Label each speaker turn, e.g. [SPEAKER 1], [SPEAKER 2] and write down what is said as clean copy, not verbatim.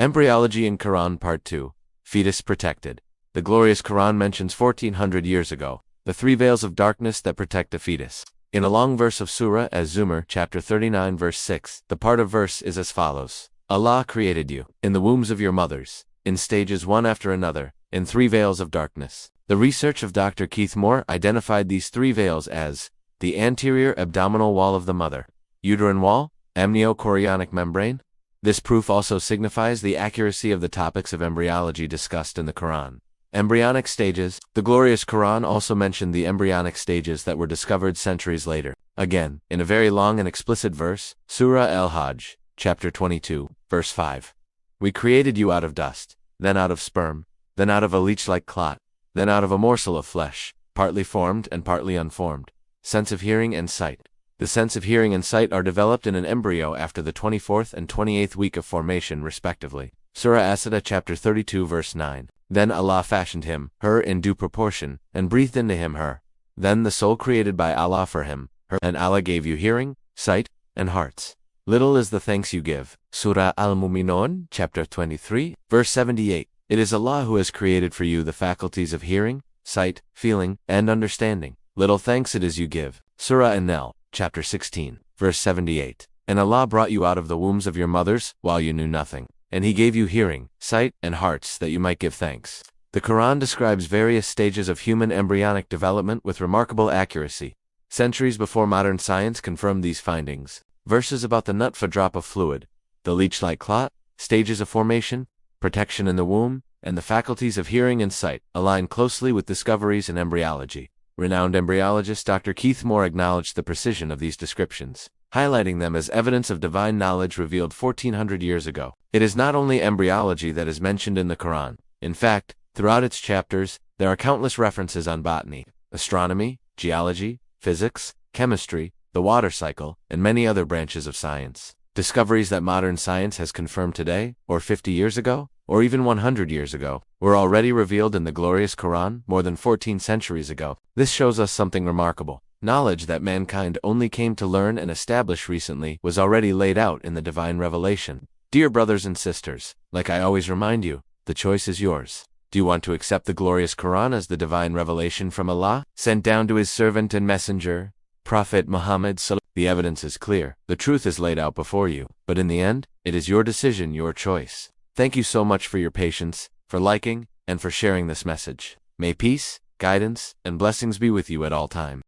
[SPEAKER 1] Embryology in Quran Part 2, Foetus Protected. The glorious Quran mentions 1400 years ago, the three veils of darkness that protect the fetus. In a long verse of Sura Az Zumur, chapter 39 verse 6, the part of verse is as follows. Allah created you, in the wombs of your mothers, in stages one after another, in three veils of darkness. The research of Dr. Keith Moore identified these three veils as the anterior abdominal wall of the mother, uterine wall, Amnio Chorionic membrane. This proof also signifies the accuracy of the topics of embryology discussed in the Quran. Embryonic stages. The glorious Quran also mentioned the embryonic stages that were discovered centuries later. Again, in a very long and explicit verse, Sura Al Hajj, chapter 22, verse 5. We created you out of dust, then out of sperm, then out of a leech-like clot, then out of a morsel of flesh, partly formed and partly unformed. Sense of hearing and sight. The sense of hearing and sight are developed in an embryo after the 24th and 28th week of formation, respectively. Surah As-Sajdah, chapter 32, verse 9. Then Allah fashioned him, her in due proportion, and breathed into him her. Then the soul created by Allah for him, her, and Allah gave you hearing, sight, and hearts. Little is the thanks you give. Surah Al-Mu'minun, chapter 23, verse 78. It is Allah who has created for you the faculties of hearing, sight, feeling, and understanding. Little thanks it is you give. Surah An-Nahl, chapter 16, verse 78. And Allah brought you out of the wombs of your mothers while you knew nothing. And He gave you hearing, sight, and hearts that you might give thanks. The Quran describes various stages of human embryonic development with remarkable accuracy. Centuries before modern science confirmed these findings. Verses about the nutfa drop of fluid, the leech-like clot, stages of formation, protection in the womb, and the faculties of hearing and sight align closely with discoveries in embryology. Renowned embryologist Dr. Keith Moore acknowledged the precision of these descriptions, highlighting them as evidence of divine knowledge revealed 1400 years ago. It is not only embryology that is mentioned in the Quran. In fact, throughout its chapters, there are countless references on botany, astronomy, geology, physics, chemistry, the water cycle, and many other branches of science. Discoveries that modern science has confirmed today, or 50 years ago, or even 100 years ago, were already revealed in the glorious Quran more than 14 centuries ago. This shows us something remarkable. Knowledge that mankind only came to learn and establish recently was already laid out in the divine revelation. Dear brothers and sisters, like I always remind you, the choice is yours. Do you want to accept the glorious Quran as the divine revelation from Allah, sent down to His servant and messenger, Prophet Muhammad sallallahu? The evidence is clear. The truth is laid out before you. But in the end, it is your decision, your choice. Thank you so much for your patience, for liking, and for sharing this message. May peace, guidance, and blessings be with you at all times.